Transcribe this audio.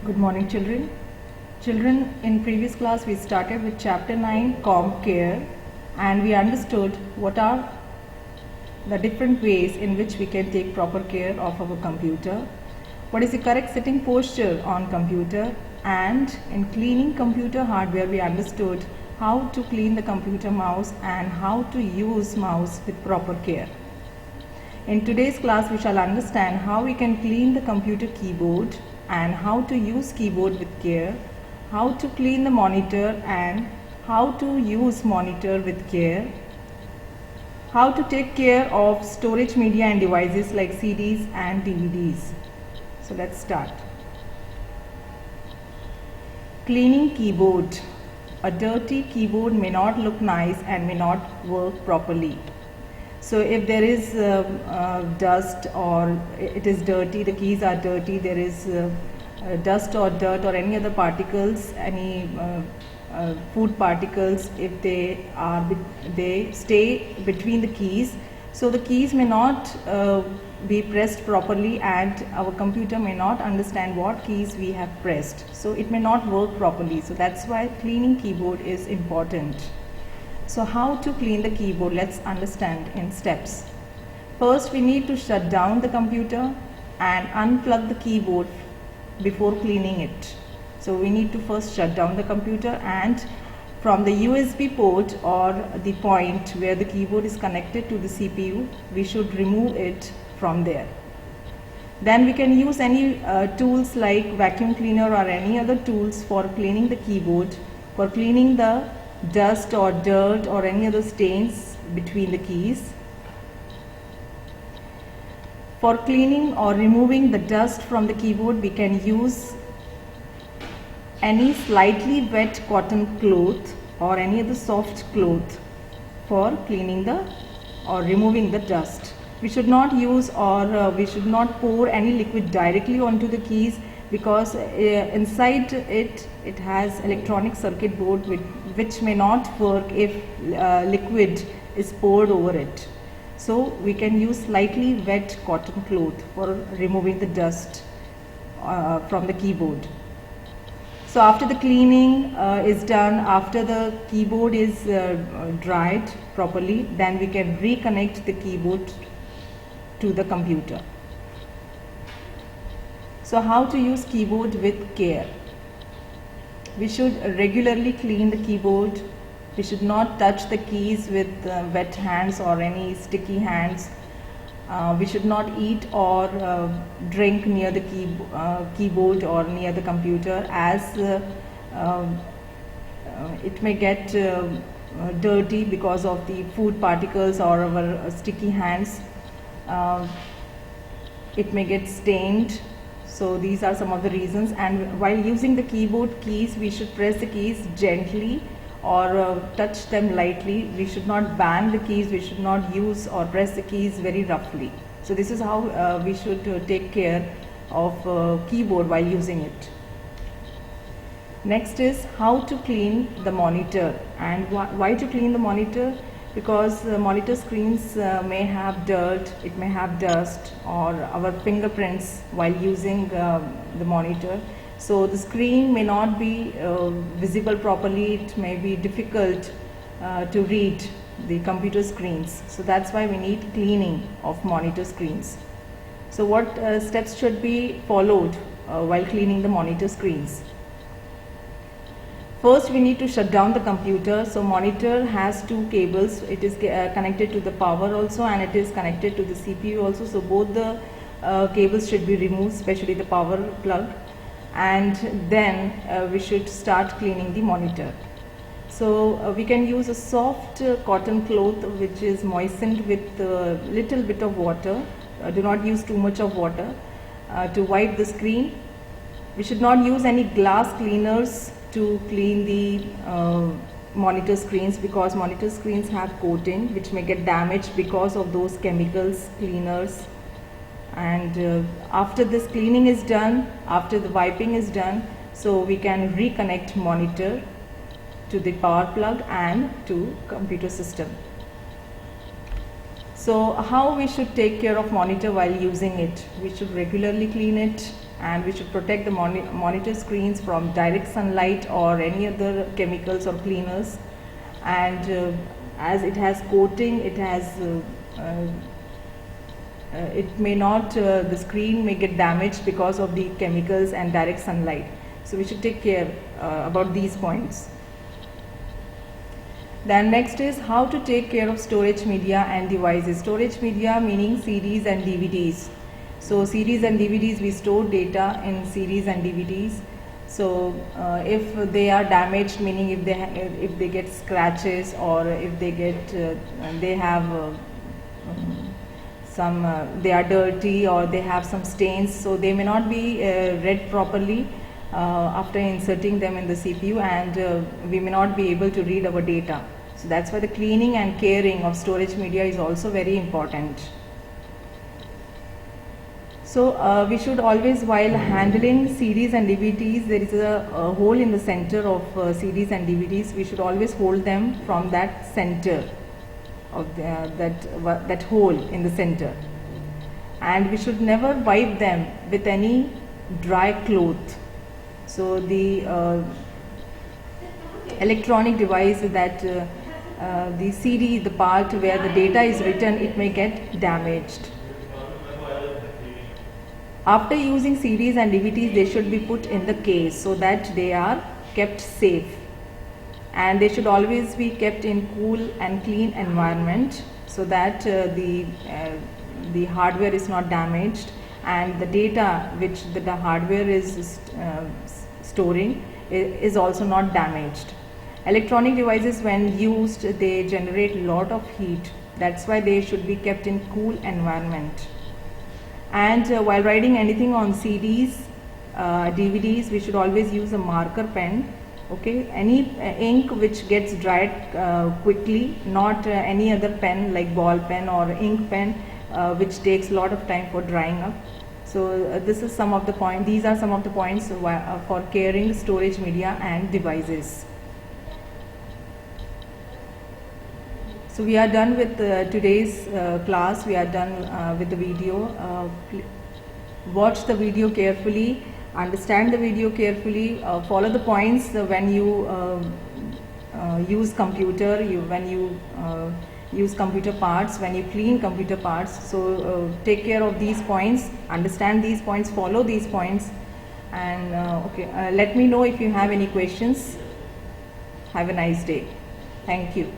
Good morning, children. Children, in previous class we started with chapter 9 Comp Care, and we understood what are the different ways in which we can take proper care of our computer, what is the correct sitting posture on computer, and in cleaning computer hardware we understood how to clean the computer mouse and how to use mouse with proper care. In today's class we shall understand how we can clean the computer keyboard and how to use keyboard with care, how to clean the monitor and how to use monitor with care, how to take care of storage media and devices like CDs and DVDs. So let's start. Cleaning keyboard. A dirty keyboard may not look nice and may not work properly. So if there is dust or it is dirty, the keys are dirty, there is dust or dirt or any other particles, any food particles, if they stay between the keys, so the keys may not be pressed properly and our computer may not understand what keys we have pressed. So it may not work properly. So that's why cleaning keyboard is important. So how to clean the keyboard? Let's understand in steps. First, we need to shut down the computer and unplug the keyboard before cleaning it. So we need to first shut down the computer, and from the USB port or the point where the keyboard is connected to the CPU, we should remove it from there. Then we can use any tools like vacuum cleaner or any other tools for cleaning the keyboard, for cleaning the dust or dirt or any other stains between the keys. For cleaning or removing the dust from the keyboard, we can use any slightly wet cotton cloth or any other soft cloth for cleaning or removing the dust. We should not use or we should not pour any liquid directly onto the keys, because inside it has electronic circuit board which may not work if liquid is poured over it. So we can use slightly wet cotton cloth for removing the dust from the keyboard. So after the cleaning is done, after the keyboard is dried properly, then we can reconnect the keyboard to the computer. So how to use keyboard with care? We should regularly clean the keyboard. We should not touch the keys with wet hands or any sticky hands. We should not eat or drink near the keyboard or near the computer, as it may get dirty because of the food particles or our sticky hands. It may get stained. So these are some of the reasons, and while using the keyboard keys, we should press the keys gently or touch them lightly. We should not bang the keys, we should not use or press the keys very roughly. So this is how we should take care of keyboard while using it. Next is how to clean the monitor. And why to clean the monitor? Because monitor screens may have dirt, it may have dust or our fingerprints while using the monitor. So the screen may not be visible properly, it may be difficult to read the computer screens. So that's why we need cleaning of monitor screens. So what steps should be followed while cleaning the monitor screens? First, we need to shut down the computer. So monitor has two cables. It is connected to the power also, and it is connected to the CPU also. So both the cables should be removed, especially the power plug. And then we should start cleaning the monitor. So we can use a soft cotton cloth which is moistened with a little bit of water. Do not use too much of water to wipe the screen. We should not use any glass cleaners to clean the monitor screens, because monitor screens have coating which may get damaged because of those chemicals, cleaners. And after this cleaning is done, after the wiping is done, so we can reconnect monitor to the power plug and to computer system. So how we should take care of monitor while using it? We should regularly clean it and we should protect the monitor screens from direct sunlight or any other chemicals or cleaners. And as it has coating, it has it may not, the screen may get damaged because of the chemicals and direct sunlight. So we should take care about these points. Then next is how to take care of storage media and devices. Storage media meaning CDs and DVDs. So CDs and DVDs, we store data in CDs and DVDs. So if they are damaged, meaning if they get scratches, or if they get they have they are dirty, or they have some stains, so they may not be read properly after inserting them in the CPU, and we may not be able to read our data. So that's why the cleaning and caring of storage media is also very important. So we should always, while handling CDs and DVDs, there is a hole in the center of CDs and DVDs. We should always hold them from that center of that hole in the center, and we should never wipe them with any dry cloth. So the electronic device that the CD, the part where the data is written, it may get damaged. After using CDs and DVDs, they should be put in the case so that they are kept safe, and they should always be kept in cool and clean environment so that the hardware is not damaged, and the data which the hardware is storing is also not damaged. Electronic devices, when used, they generate a lot of heat. That's why they should be kept in cool environment. And while writing anything on CDs, DVDs, we should always use a marker pen. Okay, any ink which gets dried quickly, not any other pen like ball pen or ink pen which takes a lot of time for drying up. So this is some of the points. These are some of the points for caring storage media and devices. So we are done with today's class. We are done with the video. Watch the video carefully, understand the video carefully, follow the points when you use computer, when you use computer parts, when you clean computer parts. So take care of these points, understand these points, follow these points, and let me know if you have any questions. Have a nice day. Thank you.